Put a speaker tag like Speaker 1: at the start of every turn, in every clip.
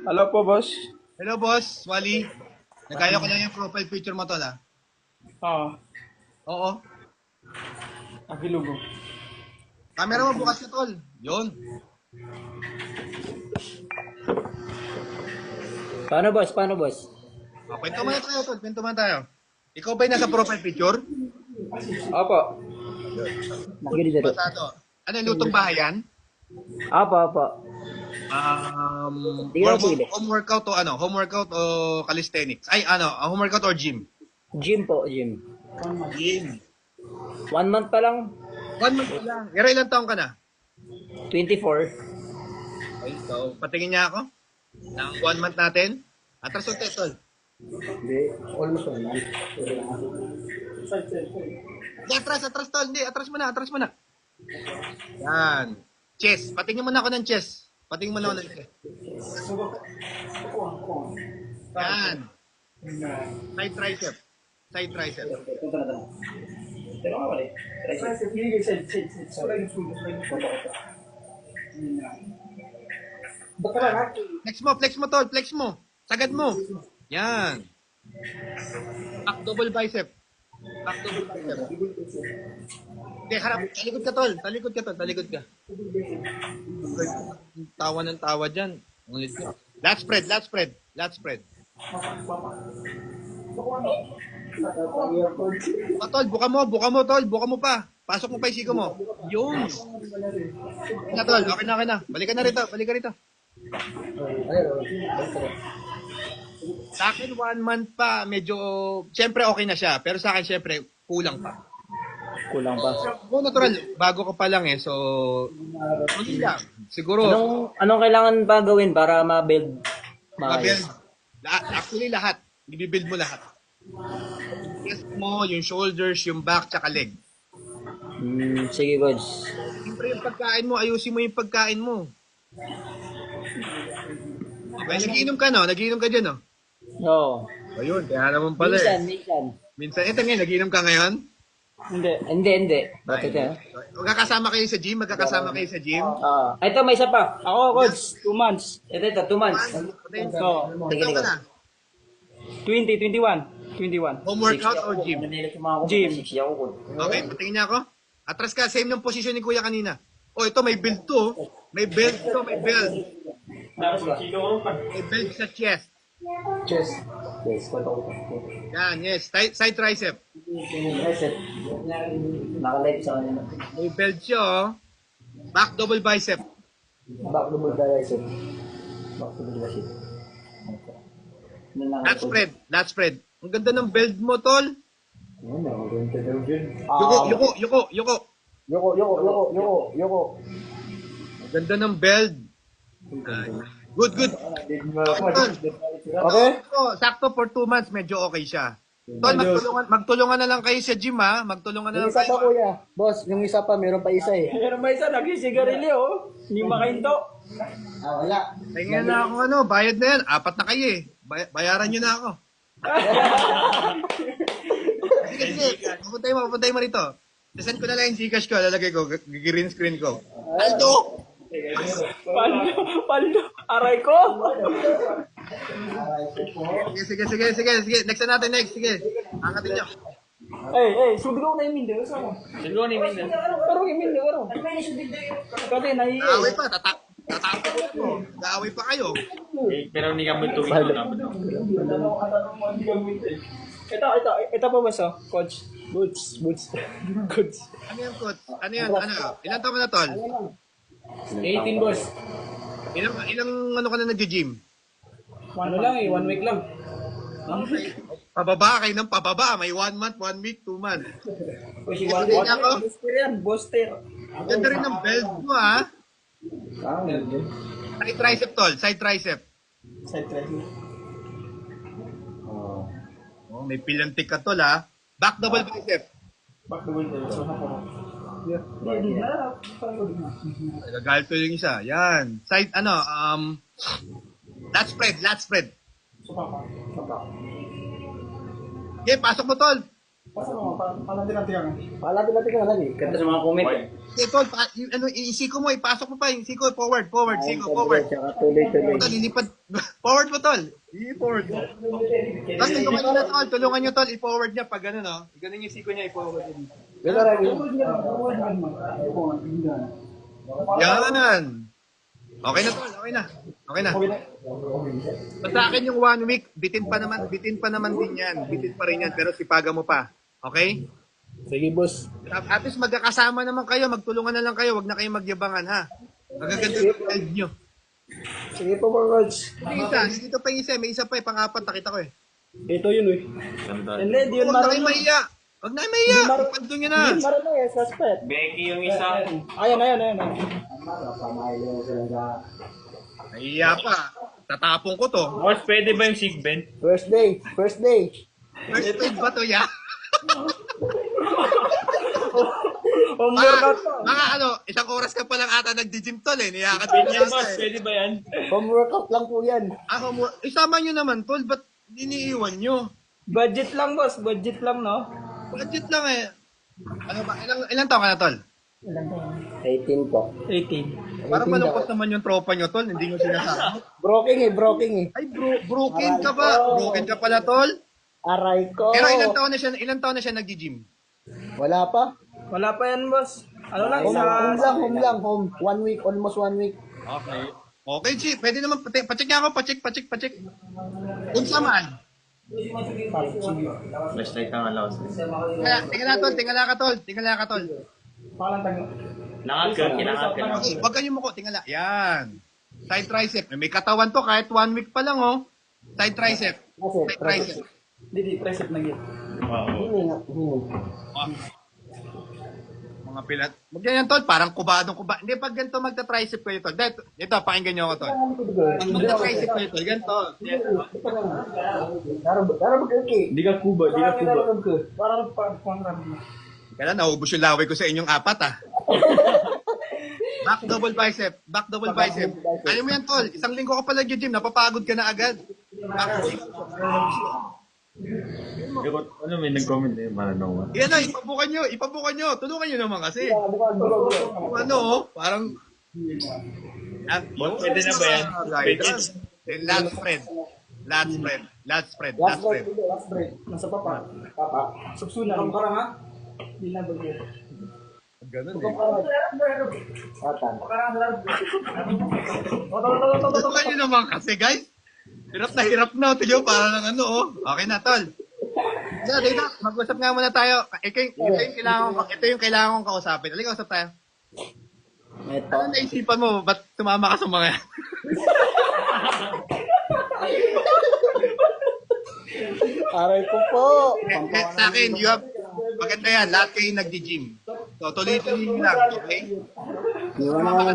Speaker 1: Hello po, boss.
Speaker 2: Hello, boss. Wally. Nagaya ko lang yung profile picture mo, tol, ah.
Speaker 1: Ah,
Speaker 2: Oo.
Speaker 1: Agilugo.
Speaker 2: Camera mo bukas na, tol. Yun.
Speaker 3: Paano boss? Paano boss?
Speaker 2: Kwento muna tayo, tol. Kwento muna tayo. Ikaw ba yung nasa profile picture?
Speaker 1: Opo.
Speaker 3: Nakikinig dito.
Speaker 2: Pasado. Ano yung lutong bahay yan?
Speaker 3: Apa. Di ka pili.
Speaker 2: Home workout o ano? Home workout o calisthenics? Ay, ano? Home workout or gym?
Speaker 3: Gym po, gym.
Speaker 2: Gym.
Speaker 3: 1 month pa lang.
Speaker 2: 1 month pa lang. Pero ilang taong ka na?
Speaker 3: 24.
Speaker 2: Okay, so, patingin niya ako. Ng 1 month natin. Atras o tol.
Speaker 3: Hindi. Almost 1 month.
Speaker 2: Hindi, atras tol. Hindi, atras mo na. Yan. Chest. Patingin mo na ako ng chest. Patingin mo na ako ng chest. Yan. Side tricep. Side tricep. Flex mo tol. Flex mo. Sagad mo. Yan. Back double bicep. Back double bicep. Okay, harap. Talikod ka. Tawa ng tawa dyan. Ulit ka. Lat spread. Tol, buka mo, tol. Buka mo pa. Pasok mo pa yung siko mo. Yun. Okay na, tol. Okay na. Balik ka rito. Sa akin, 1 month pa, medyo, siyempre okay na siya. Pero sa akin, siyempre, kulang pa.
Speaker 3: Kulang pa.
Speaker 2: Kung natural, bago ka pa lang eh. So, hindi lang. Siguro,
Speaker 3: Anong kailangan pa gawin para ma-build?
Speaker 2: ma-build. Actually, lahat. I-build mo lahat. Chest mo, yung shoulders, yung back, tsaka leg.
Speaker 3: Sige, coach.
Speaker 2: Siyempre yung pagkain mo, ayusin mo yung pagkain mo. Okay, nagiinom ka dyan, no?
Speaker 3: Oo.
Speaker 2: Ayun, kaya naman pala
Speaker 3: Minsan.
Speaker 2: Minsan, ito ngayon, nagiinom ka ngayon?
Speaker 3: Hindi. Bakit ka?
Speaker 2: Magkakasama kayo sa gym?
Speaker 3: Ito, may isa pa.
Speaker 1: Ako, coach, 2 months.
Speaker 3: Ito, 2 months.
Speaker 1: So,
Speaker 2: Ikaw ka na?
Speaker 1: 21.
Speaker 2: Home workout or gym?
Speaker 1: Gym.
Speaker 2: Okay, patingin niya ako. Atras ka, same ng position ni Kuya kanina. Oh, ito, may belt to. May belt. May belt sa chest.
Speaker 3: Yes,
Speaker 2: Yan, yes. Side tricep.
Speaker 3: Nakalive sa kanila.
Speaker 2: May belt siya, oh. Back double bicep.
Speaker 3: Back double bicep.
Speaker 2: Lat spread. Ang ganda ng belt mo, tol. Yuko.
Speaker 3: Yoko.
Speaker 2: Ang ganda ng belt. Good.
Speaker 3: Okay?
Speaker 2: Sakto for 2 months, medyo okay siya. Tol, magtulungan na lang kayo sa gym, ha? Magtulungan na
Speaker 3: Yung
Speaker 2: lang
Speaker 3: isa pa,
Speaker 2: kayo.
Speaker 3: kuya. Boss, yung isa pa, meron pa isa eh.
Speaker 1: Pero may isa, nagsisigarilyo, oh. Hindi makahinto.
Speaker 3: Wala.
Speaker 2: Tingnan na ako, bayad na yan. 4 na kayo, eh. Bayaran nyo na ako. Sige. Papuntay mo rito. Send ko na lang yung Gcash ko, lalagay ko, green screen ko. Aldo!
Speaker 1: Paldo. Aray ko.
Speaker 2: Sige. Next na natin, Sige. Angkatin nyo.
Speaker 1: Subigaw na yung mindo. Subigaw na yung mindo. Pero yung mindo, pero. Kasi nahihiya.
Speaker 2: Naaway pa, tatapos mo. Naaway pa kayo.
Speaker 1: Pero hindi ka multugin mo. Ito po ba so, coach? Boots. Coach.
Speaker 2: Ano yan, coach? Ano yan? Ilan taon ka na, tol?
Speaker 1: 18 boss.
Speaker 2: Ilang ka na nag-gym?
Speaker 1: 1 week lang.
Speaker 2: Pababa kayo ng pababa. May 1 month, 1 week, 2 months.
Speaker 1: Booster yan, booster.
Speaker 2: Ang ganda rin ng belt mo, ha? Side tricep, tol. Side tricep. Oh, may pilantik ka, tol, ha? Back double bicep. Nagagalto yung isa. Yan. Side, lat spread. Okay, pasok mo, tol.
Speaker 3: Palati-lati ka na lang eh.
Speaker 1: Ganda sa mga comment.
Speaker 2: Okay, tol, yung siko mo, ipasok mo pa yung siko, forward, siko, forward.
Speaker 3: Tsaka tuloy-tuloy.
Speaker 2: Tol, lilipad. Forward mo, tol. I-forward mo. Tapos tulungan nyo na, tol. Tulungan nyo, tol. I-forward niya pag gano'n, no? Ganun yung siko niya, i-forward niya dito.
Speaker 3: Gano'n lang yun.
Speaker 2: Yan. Okay na, tol. Okay na. Okay na. Basta akin yung 1 week, bitin pa naman din yan. Bitin pa rin yan, pero sipaga mo pa. Okay?
Speaker 3: Sige, boss.
Speaker 2: At least magkakasama naman kayo, magtulungan na lang kayo, wag na kayo magyabangan, ha? Magaganda yung live nyo.
Speaker 3: Sige po, mga coach.
Speaker 2: Dito pa yung isa, may isa pa pang-apat, nakita ko eh.
Speaker 3: Ito yun eh. Hindi, di yun
Speaker 2: Huwag na kayo mahiya. Huwag na kayo mahiya. Ipagdo nyo na.
Speaker 3: Marunong eh, suspect.
Speaker 1: Becky yung isa.
Speaker 3: Ayan.
Speaker 2: Nahiya pa. Tatapong ko to.
Speaker 1: Boss, pwede ba yung Sigben?
Speaker 3: First day.
Speaker 2: First aid ba to, ya?
Speaker 3: Homeworkout pa.
Speaker 2: Mga isang oras ka pa lang ata nag-gym tol eh. Niyakat
Speaker 1: Pwede
Speaker 2: niya
Speaker 1: yan, boss. Pwede ba yan?
Speaker 3: Homeworkout lang po yan.
Speaker 2: Isama nyo naman tol, ba't iniiwan nyo?
Speaker 4: Budget lang, boss. Budget lang, no?
Speaker 2: Budget lang eh. Ano ba? Ilang taon ka na tol?
Speaker 3: 18 po.
Speaker 4: 18.
Speaker 2: Parang malungkot naman yung tropa nyo tol, hindi nyo sinasama.
Speaker 3: Broking eh.
Speaker 2: Ay broken ka ba? Broken ka pala tol?
Speaker 3: Aray ko.
Speaker 2: Pero ilang taon na siya nag-gym?
Speaker 3: Wala pa.
Speaker 4: Wala pa yan, boss. Ano lang,
Speaker 3: Home lang. 1 week, almost 1 week.
Speaker 2: Okay. Okay, Chi. Pwede naman. Pacheck niya ako. Pacheck. Kung saan?
Speaker 1: Flashlight ang alawas.
Speaker 2: Tingala ka, tol.
Speaker 1: Lakad ka.
Speaker 2: Okay, wag kayong muko. Tingala. Yan. Side tricep. May katawan to kahit 1 week pa lang, oh. Side tricep. Side tricep.
Speaker 4: Hindi, tricep na git.
Speaker 1: Wow.
Speaker 2: Oh. Mga pilat. Huwag yan, tol. Parang kubadong. Hindi, pag ganito magta-tricep kayo, tol. Ito, pakinggan nyo ako, tol. Magta-tricep kayo, tol. Ganito.
Speaker 3: Daro mag-okay.
Speaker 1: Di ka kuba.
Speaker 4: Parang pang-run.
Speaker 2: Kaya naubos yung laway ko sa inyong apat, ah. Back double bicep. Ano mo yan, tol? Isang linggo ka pala nag-gym, napapagod ka na agad.
Speaker 1: Ano may nag-comment eh, mananawa.
Speaker 2: Yan na, ipabukan nyo. Tulungan nyo naman kasi. Parang...
Speaker 1: Boss, pwede na ba yan? Pwede.
Speaker 2: Last spread.
Speaker 3: Last break. Nasa papa.
Speaker 4: Subsuna.
Speaker 3: Karang ha?
Speaker 4: Hindi na bagay.
Speaker 2: Ganun eh.
Speaker 3: Atan.
Speaker 2: Tulungan nyo naman kasi, guys. Hirap na. Tiyo, parang Okay na, tol. Dito, mag-usap nga muna tayo. Ito yung kailangan kong kausapin. Halika, usap tayo.
Speaker 3: Ito.
Speaker 2: Ano naisipan mo? Ba't tumama ka sa mga yan?
Speaker 3: Aray ko po.
Speaker 2: Sa akin, maganda yan. Lahat kayo nag-gym. So, tuloy-tuloy nyo lang, okay? Tumama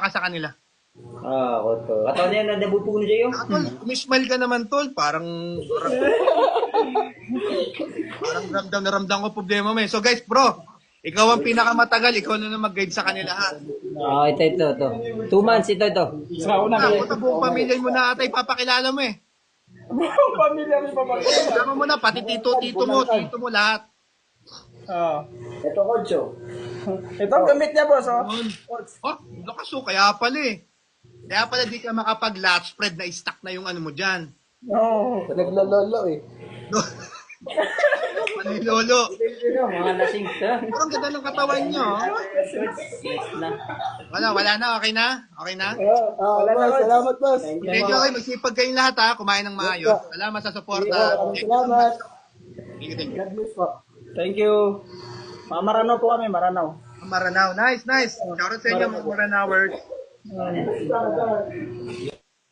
Speaker 2: ka sa kanila.
Speaker 3: Ako to. Katawan niya na debut po niya yung.
Speaker 2: Tol, kumismile ka naman, tol. Parang ramdam na ramdam ko problema mo eh. So guys, bro, ikaw ang pinakamatagal. Ikaw na mag-guide sa kanila, ha?
Speaker 3: Ito. 2 months, ito.
Speaker 4: Sa una.
Speaker 2: Buong pamilya mo na ata ipapakilala mo eh.
Speaker 4: Pamilya may pamilya.
Speaker 2: Sama mo na, pati tito mo, lahat.
Speaker 3: Ito, Kocho.
Speaker 4: Ito ang gamit niya, boss, oh.
Speaker 2: Lakas kaya pala eh. Kaya pala di ka makapag-lat spread na i-stack na yung ano mo dyan.
Speaker 4: Oo.
Speaker 3: Naglalolo eh.
Speaker 2: Ano yung lolo?
Speaker 3: Mga lasing ka.
Speaker 2: Parang ganda ng katawan nyo. Wala na, okay na? Okay na?
Speaker 3: Boss, salamat, boss.
Speaker 2: Thank you, okay. Magsipag kayong lahat ha. Kumain ng maayos. Salamat sa suporta.
Speaker 3: Salamat.
Speaker 2: Thank you.
Speaker 3: God bless po.
Speaker 4: Thank you. Maranaw po kami, Maranaw.
Speaker 2: Maranaw. Nice. Shoutout sa inyo mga Maranawers.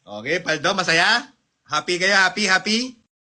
Speaker 2: Okay, Paldo, masaya? Happy kayo? Happy?